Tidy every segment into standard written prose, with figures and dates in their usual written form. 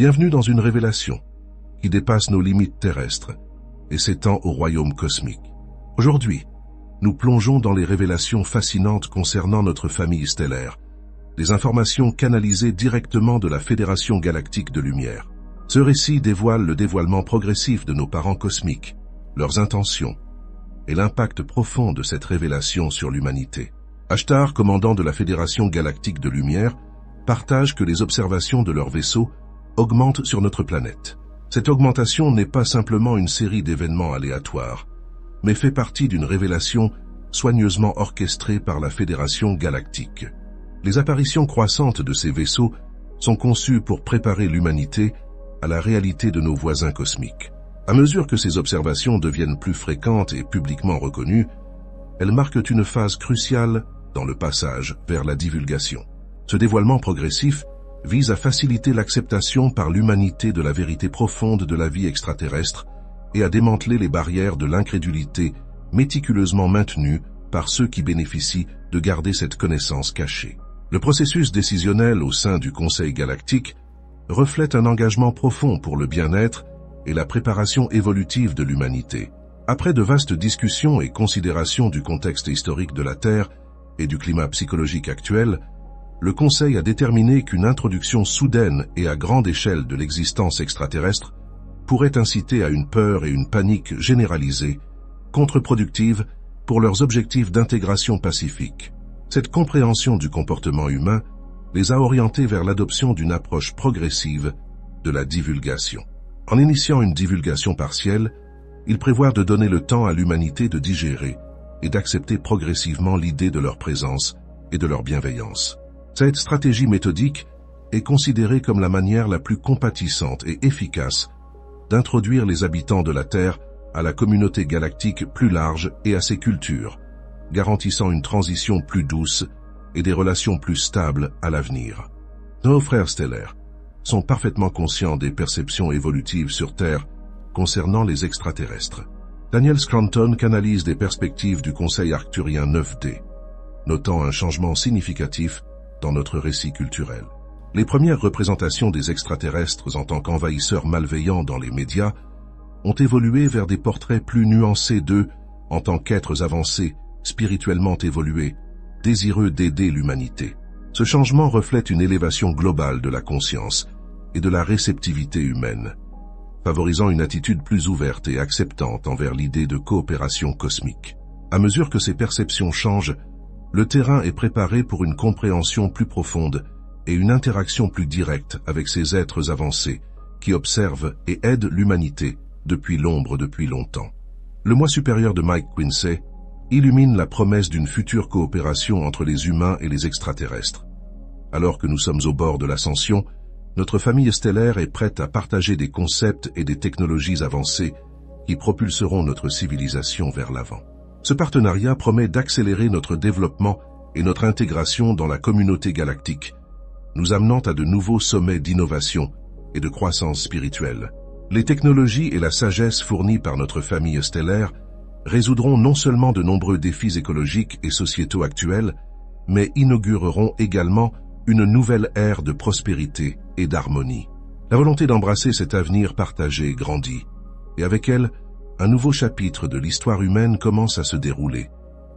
Bienvenue dans une révélation qui dépasse nos limites terrestres et s'étend au royaume cosmique. Aujourd'hui, nous plongeons dans les révélations fascinantes concernant notre famille stellaire, des informations canalisées directement de la Fédération galactique de lumière. Ce récit dévoile le dévoilement progressif de nos parents cosmiques, leurs intentions et l'impact profond de cette révélation sur l'humanité. Ashtar, commandant de la Fédération galactique de lumière, partage que les observations de leur vaisseau augmentent sur notre planète. Cette augmentation n'est pas simplement une série d'événements aléatoires, mais fait partie d'une révélation soigneusement orchestrée par la Fédération galactique. Les apparitions croissantes de ces vaisseaux sont conçues pour préparer l'humanité à la réalité de nos voisins cosmiques. À mesure que ces observations deviennent plus fréquentes et publiquement reconnues, elles marquent une phase cruciale dans le passage vers la divulgation. Ce dévoilement progressif vise à faciliter l'acceptation par l'humanité de la vérité profonde de la vie extraterrestre et à démanteler les barrières de l'incrédulité méticuleusement maintenues par ceux qui bénéficient de garder cette connaissance cachée. Le processus décisionnel au sein du Conseil galactique reflète un engagement profond pour le bien-être et la préparation évolutive de l'humanité. Après de vastes discussions et considérations du contexte historique de la Terre et du climat psychologique actuel, le Conseil a déterminé qu'une introduction soudaine et à grande échelle de l'existence extraterrestre pourrait inciter à une peur et une panique généralisées, contre-productives pour leurs objectifs d'intégration pacifique. Cette compréhension du comportement humain les a orientés vers l'adoption d'une approche progressive de la divulgation. En initiant une divulgation partielle, ils prévoient de donner le temps à l'humanité de digérer et d'accepter progressivement l'idée de leur présence et de leur bienveillance. Cette stratégie méthodique est considérée comme la manière la plus compatissante et efficace d'introduire les habitants de la Terre à la communauté galactique plus large et à ses cultures, garantissant une transition plus douce et des relations plus stables à l'avenir. Nos frères stellaires sont parfaitement conscients des perceptions évolutives sur Terre concernant les extraterrestres. Daniel Scranton canalise des perspectives du Conseil arcturien 9D, notant un changement significatif dans notre récit culturel. Les premières représentations des extraterrestres en tant qu'envahisseurs malveillants dans les médias ont évolué vers des portraits plus nuancés d'eux en tant qu'êtres avancés, spirituellement évolués, désireux d'aider l'humanité. Ce changement reflète une élévation globale de la conscience et de la réceptivité humaine, favorisant une attitude plus ouverte et acceptante envers l'idée de coopération cosmique. À mesure que ces perceptions changent, le terrain est préparé pour une compréhension plus profonde et une interaction plus directe avec ces êtres avancés qui observent et aident l'humanité depuis l'ombre depuis longtemps. Le moi supérieur de Mike Quincy illumine la promesse d'une future coopération entre les humains et les extraterrestres. Alors que nous sommes au bord de l'ascension, notre famille stellaire est prête à partager des concepts et des technologies avancées qui propulseront notre civilisation vers l'avant. Ce partenariat promet d'accélérer notre développement et notre intégration dans la communauté galactique, nous amenant à de nouveaux sommets d'innovation et de croissance spirituelle. Les technologies et la sagesse fournies par notre famille stellaire résoudront non seulement de nombreux défis écologiques et sociétaux actuels, mais inaugureront également une nouvelle ère de prospérité et d'harmonie. La volonté d'embrasser cet avenir partagé grandit, et avec elle, un nouveau chapitre de l'histoire humaine commence à se dérouler,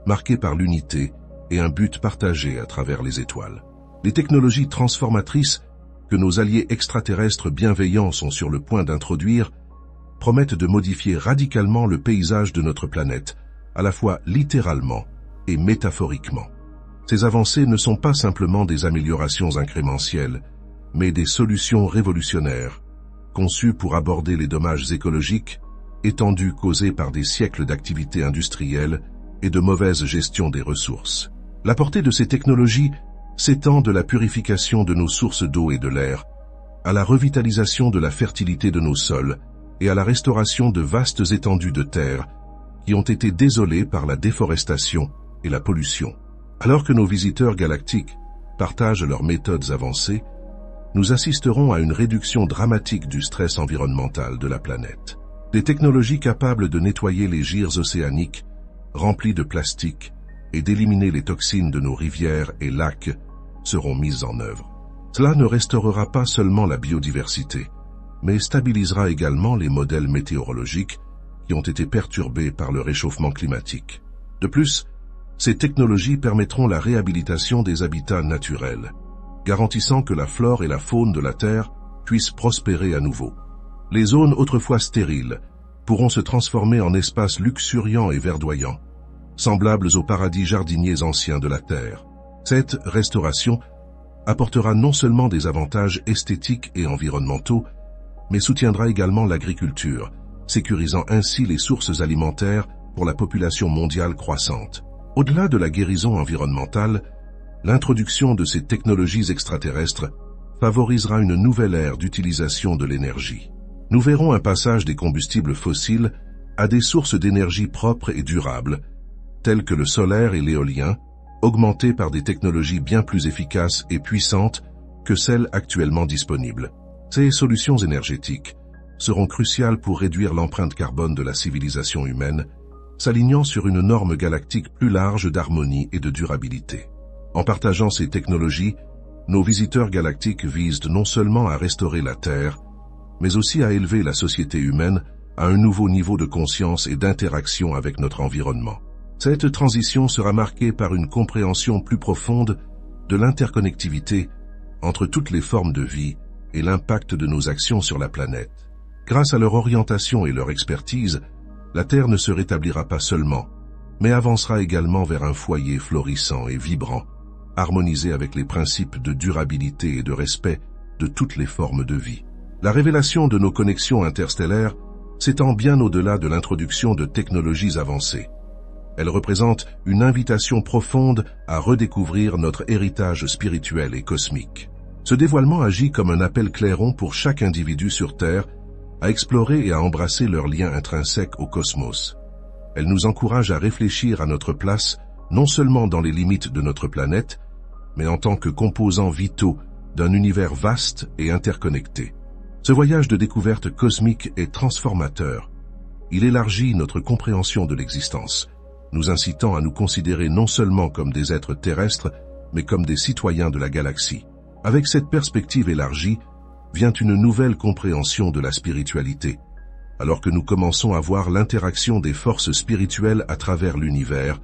marqué par l'unité et un but partagé à travers les étoiles. Les technologies transformatrices que nos alliés extraterrestres bienveillants sont sur le point d'introduire promettent de modifier radicalement le paysage de notre planète, à la fois littéralement et métaphoriquement. Ces avancées ne sont pas simplement des améliorations incrémentielles, mais des solutions révolutionnaires, conçues pour aborder les dommages écologiques étendus causés par des siècles d'activités industrielles et de mauvaise gestion des ressources. La portée de ces technologies s'étend de la purification de nos sources d'eau et de l'air, à la revitalisation de la fertilité de nos sols et à la restauration de vastes étendues de terre qui ont été désolées par la déforestation et la pollution. Alors que nos visiteurs galactiques partagent leurs méthodes avancées, nous assisterons à une réduction dramatique du stress environnemental de la planète. Des technologies capables de nettoyer les gyres océaniques remplis de plastique et d'éliminer les toxines de nos rivières et lacs seront mises en œuvre. Cela ne restaurera pas seulement la biodiversité, mais stabilisera également les modèles météorologiques qui ont été perturbés par le réchauffement climatique. De plus, ces technologies permettront la réhabilitation des habitats naturels, garantissant que la flore et la faune de la Terre puissent prospérer à nouveau. Les zones autrefois stériles pourront se transformer en espaces luxuriants et verdoyants, semblables aux paradis jardiniers anciens de la Terre. Cette restauration apportera non seulement des avantages esthétiques et environnementaux, mais soutiendra également l'agriculture, sécurisant ainsi les sources alimentaires pour la population mondiale croissante. Au-delà de la guérison environnementale, l'introduction de ces technologies extraterrestres favorisera une nouvelle ère d'utilisation de l'énergie. Nous verrons un passage des combustibles fossiles à des sources d'énergie propres et durables, telles que le solaire et l'éolien, augmentées par des technologies bien plus efficaces et puissantes que celles actuellement disponibles. Ces solutions énergétiques seront cruciales pour réduire l'empreinte carbone de la civilisation humaine, s'alignant sur une norme galactique plus large d'harmonie et de durabilité. En partageant ces technologies, nos visiteurs galactiques visent non seulement à restaurer la Terre, mais aussi à élever la société humaine à un nouveau niveau de conscience et d'interaction avec notre environnement. Cette transition sera marquée par une compréhension plus profonde de l'interconnectivité entre toutes les formes de vie et l'impact de nos actions sur la planète. Grâce à leur orientation et leur expertise, la Terre ne se rétablira pas seulement, mais avancera également vers un foyer florissant et vibrant, harmonisé avec les principes de durabilité et de respect de toutes les formes de vie. La révélation de nos connexions interstellaires s'étend bien au-delà de l'introduction de technologies avancées. Elle représente une invitation profonde à redécouvrir notre héritage spirituel et cosmique. Ce dévoilement agit comme un appel clairon pour chaque individu sur Terre à explorer et à embrasser leur lien intrinsèque au cosmos. Elle nous encourage à réfléchir à notre place non seulement dans les limites de notre planète, mais en tant que composants vitaux d'un univers vaste et interconnecté. Ce voyage de découverte cosmique est transformateur. Il élargit notre compréhension de l'existence, nous incitant à nous considérer non seulement comme des êtres terrestres, mais comme des citoyens de la galaxie. Avec cette perspective élargie, vient une nouvelle compréhension de la spiritualité, alors que nous commençons à voir l'interaction des forces spirituelles à travers l'univers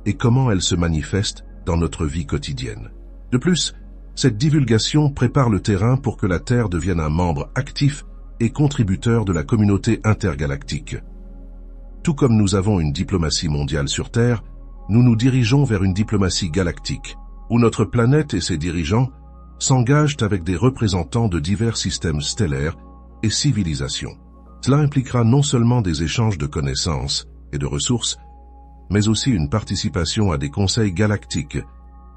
et comment elles se manifestent dans notre vie quotidienne. De plus, cette divulgation prépare le terrain pour que la Terre devienne un membre actif et contributeur de la communauté intergalactique. Tout comme nous avons une diplomatie mondiale sur Terre, nous nous dirigeons vers une diplomatie galactique, où notre planète et ses dirigeants s'engagent avec des représentants de divers systèmes stellaires et civilisations. Cela impliquera non seulement des échanges de connaissances et de ressources, mais aussi une participation à des conseils galactiques,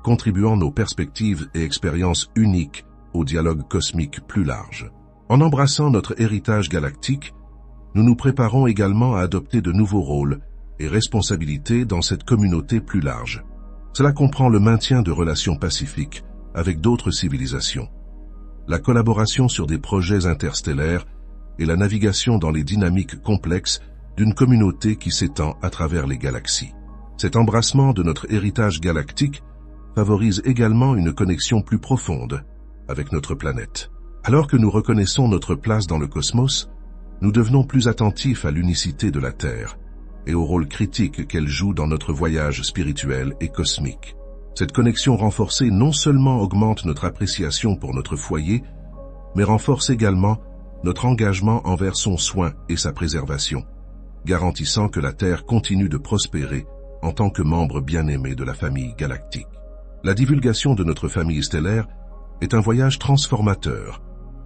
contribuant nos perspectives et expériences uniques au dialogue cosmique plus large. En embrassant notre héritage galactique, nous nous préparons également à adopter de nouveaux rôles et responsabilités dans cette communauté plus large. Cela comprend le maintien de relations pacifiques avec d'autres civilisations, la collaboration sur des projets interstellaires et la navigation dans les dynamiques complexes d'une communauté qui s'étend à travers les galaxies. Cet embrassement de notre héritage galactique favorise également une connexion plus profonde avec notre planète. Alors que nous reconnaissons notre place dans le cosmos, nous devenons plus attentifs à l'unicité de la Terre et au rôle critique qu'elle joue dans notre voyage spirituel et cosmique. Cette connexion renforcée non seulement augmente notre appréciation pour notre foyer, mais renforce également notre engagement envers son soin et sa préservation, garantissant que la Terre continue de prospérer en tant que membre bien-aimé de la famille galactique. La divulgation de notre famille stellaire est un voyage transformateur,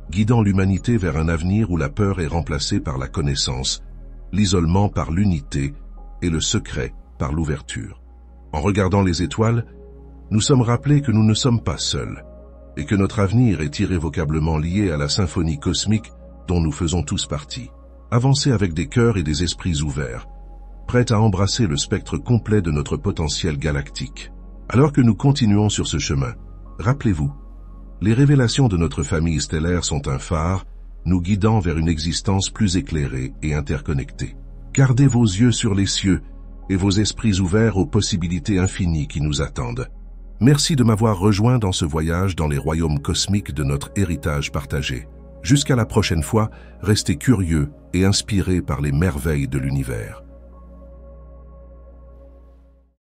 guidant l'humanité vers un avenir où la peur est remplacée par la connaissance, l'isolement par l'unité et le secret par l'ouverture. En regardant les étoiles, nous sommes rappelés que nous ne sommes pas seuls et que notre avenir est irrévocablement lié à la symphonie cosmique dont nous faisons tous partie. Avancez avec des cœurs et des esprits ouverts, prêts à embrasser le spectre complet de notre potentiel galactique. Alors que nous continuons sur ce chemin, rappelez-vous, les révélations de notre famille stellaire sont un phare, nous guidant vers une existence plus éclairée et interconnectée. Gardez vos yeux sur les cieux et vos esprits ouverts aux possibilités infinies qui nous attendent. Merci de m'avoir rejoint dans ce voyage dans les royaumes cosmiques de notre héritage partagé. Jusqu'à la prochaine fois, restez curieux et inspirés par les merveilles de l'univers.